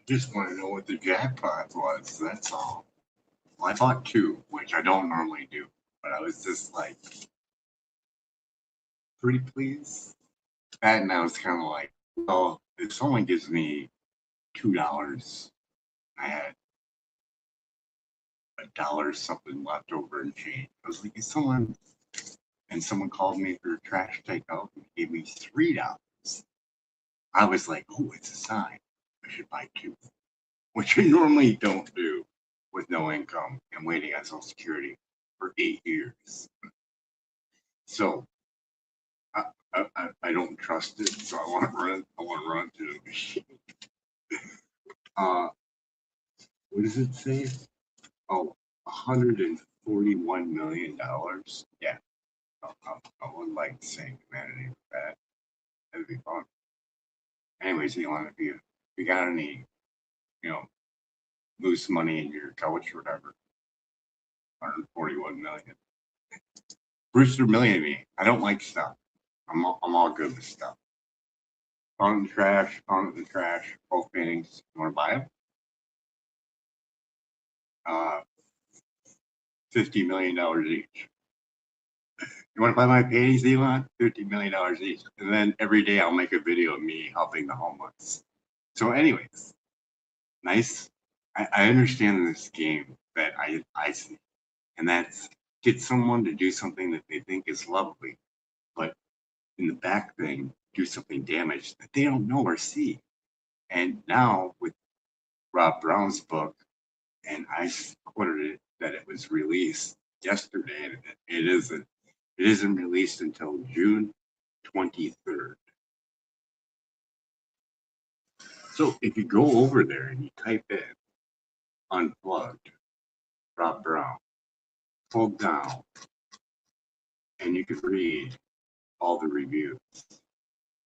Just want to know what the jackpot was. That's all. Well, I bought two, which I don't normally do, but I was just like pretty pleased. That and I was kind of like, well, if someone gives me $2, I had $1 something left over in change. I was like, if someone called me for trash takeout and gave me $3. I was like, oh, it's a sign. I should buy two, which I normally don't do with no income and waiting on Social Security for 8 years. So I don't trust it, so I want to run to the machine. Uh, what does it say? Oh, $141 million. Yeah, I would like to say humanity with that. That'd be fun. Anyways, Elon, if you got any, you know, loose money in your couch or whatever, 141 million. Brewster million me. I don't like stuff. I'm all good with stuff. Found in the trash, both paintings. You want to buy them? Uh, $50 million each. You want to buy my paintings, Elon? $50 million each. And then every day I'll make a video of me helping the homeless. So, anyways, nice. I understand this game that I see, and that's get someone to do something that they think is lovely, but in the back thing, do something damaged that they don't know or see. And now with Rob Brown's book, and I quoted it that it was released yesterday, and it isn't. It isn't released until June 23rd. So if you go over there and you type in Unplugged, Rob Brown, pull down, and you can read all the reviews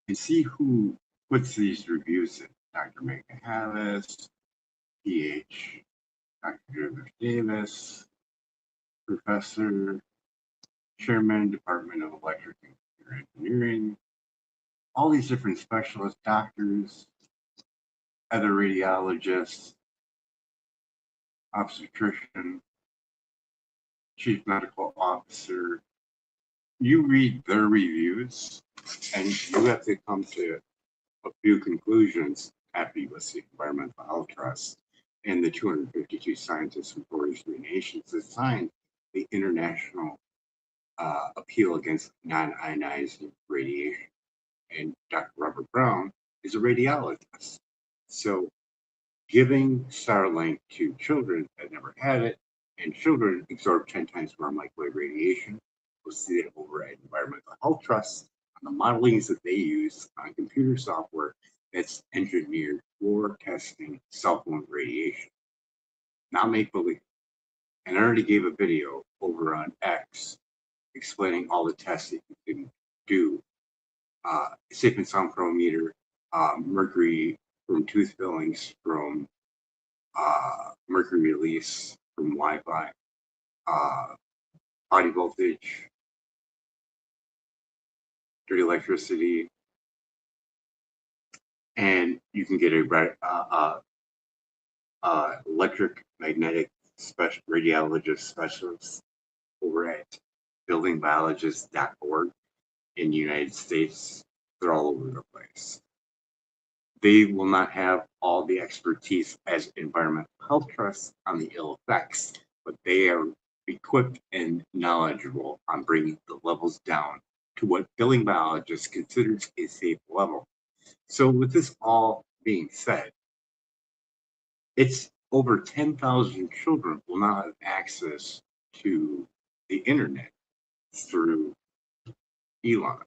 and see who puts these reviews in. Dr. Megan Harris, PH, Dr. Joseph Davis, Professor, Chairman, Department of Electric and Computer Engineering, all these different specialist doctors, other radiologists, obstetrician, chief medical officer. You read their reviews and you have to come to a few conclusions after you listen to Environmental Health Trust and the 252 scientists from 43 nations that signed the International Appeal Against Non-Ionizing Radiation. And Dr. Robert Brown is a radiologist. So giving Starlink to children that never had it, and children absorb 10 times more microwave radiation. We'll see that over at Environmental Health Trust on the modelings that they use on computer software that's engineered for testing cell phone radiation. Not make believe. And I already gave a video over on X explaining all the tests that you can do. Safe and sound chronometer, mercury from tooth fillings, from mercury release from Wi-Fi, body voltage, dirty electricity, and you can get a electric magnetic radiologist specialist over at buildingbiologist.org in the United States. They're all over the place. They will not have all the expertise as Environmental Health Trust on the ill effects, but they are equipped and knowledgeable on bringing the levels down to what building biologists considers a safe level. So with this all being said, it's over 10,000 children will now have access to the internet through Elon.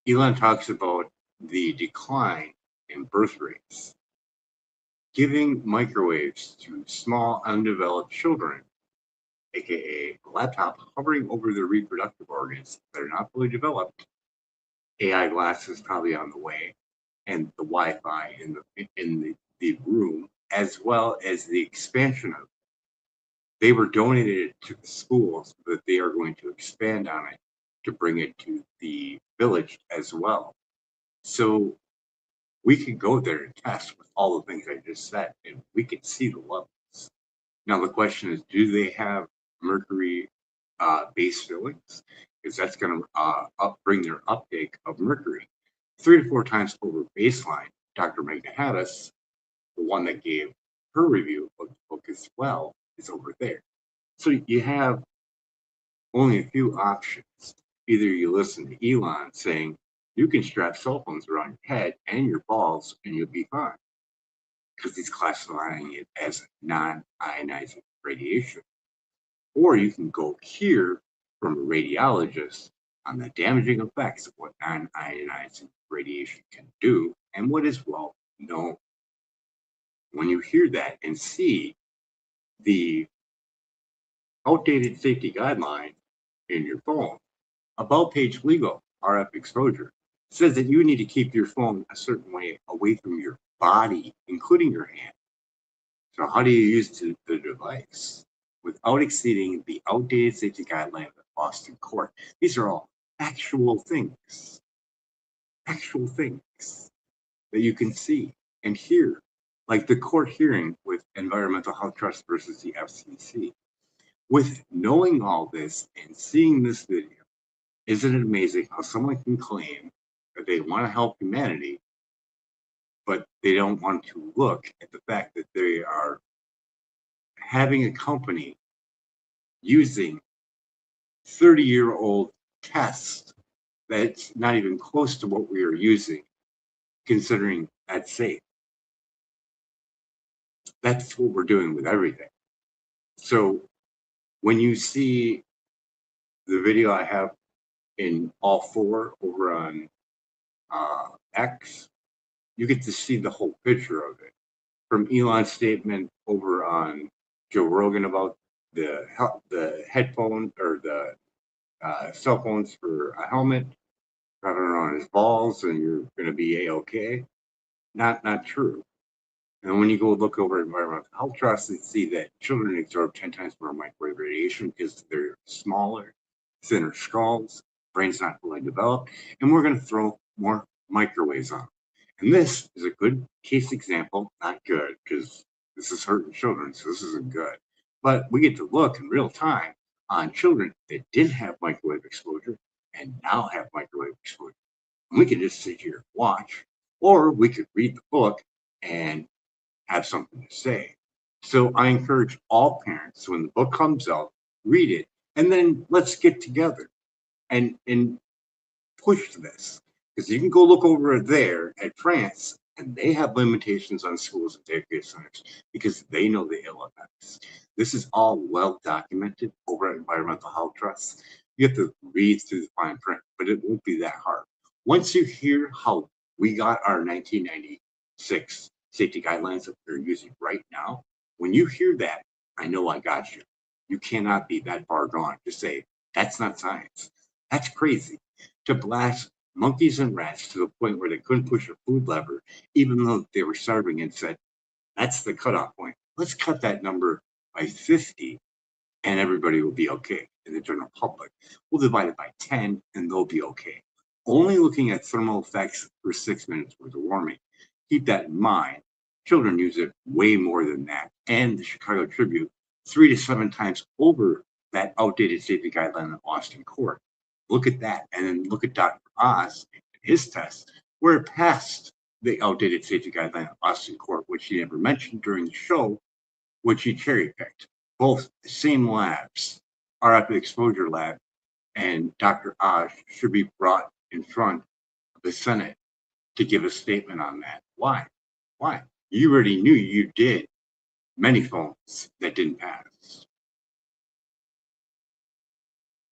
Elon talks about the decline in birth rates. Giving microwaves to small, undeveloped children, aka a laptop hovering over their reproductive organs that are not fully developed, AI glasses probably on the way, and the Wi-Fi in the room, as well as the expansion of it. They were donated to the schools, but they are going to expand on it to bring it to the village as well. So We could go there and test with all the things I just said, and we could see the levels. Now the question is, do they have mercury based fillings? Because that's going to bring their uptake of mercury 3 to 4 times over baseline. Dr. Magna Hattis, the one that gave her review of the book as well, is over there. So you have only a few options. Either you listen to Elon saying you can strap cell phones around your head and your balls and you'll be fine, because he's classifying it as non-ionizing radiation. Or you can go hear from a radiologist on the damaging effects of what non-ionizing radiation can do and what is well known. When you hear that and see the outdated safety guideline in your phone, about page legal RF exposure says that you need to keep your phone a certain way away from your body, including your hand. So how do you use the device without exceeding the outdated safety guideline of the Boston court? These are all actual things that you can see and hear, like the court hearing with Environmental Health Trust versus the FCC. With knowing all this and seeing this video, isn't it amazing how someone can claim that they want to help humanity, but they don't want to look at the fact that they are having a company using 30-year-old tests that's not even close to what we are using, considering that's safe. That's what we're doing with everything. So when you see the video I have in all 4 over on X, you get to see the whole picture of it. From Elon's statement over on Joe Rogan about the headphone or the cell phones for a helmet, got it on his balls, and you're going to be a-okay. Not true. And when you go look over at Environmental Health Trust and see that children absorb 10 times more microwave radiation because they're smaller, thinner skulls, brain's not fully developed, and we're going to throw more microwaves on them. And this is a good case example, not good, because this is hurting children, so this isn't good. But we get to look in real time on children that didn't have microwave exposure and now have microwave exposure. And we can just sit here and watch, or we could read the book and have something to say. So I encourage all parents, when the book comes out, read it, and then let's get together and push this. Because you can go look over there at France, and they have limitations on schools and daycare centers because they know the ill effects. This is all well documented over at Environmental Health Trust. You have to read through the fine print, but it won't be that hard. Once you hear how we got our 1996 safety guidelines that they're using right now, when you hear that, I know I got you. You cannot be that far gone to say, that's not science. That's crazy. To blast monkeys and rats to the point where they couldn't push a food lever, even though they were starving, and said, that's the cutoff point. Let's cut that number by 50 and everybody will be okay in the general public. We'll divide it by 10 and they'll be okay. Only looking at thermal effects for 6 minutes worth of warming. Keep that in mind. Children use it way more than that. And the Chicago Tribune, 3 to 7 times over that outdated safety guideline in Austin court. Look at that. And then look at Dr. Oz, his test, where it passed the outdated safety guideline in Austin court, which he never mentioned during the show, which he cherry picked. Both the same labs, RF exposure lab and Dr. Oz, should be brought in front of the Senate to give a statement on that. Why? You already knew you did many phones that didn't pass.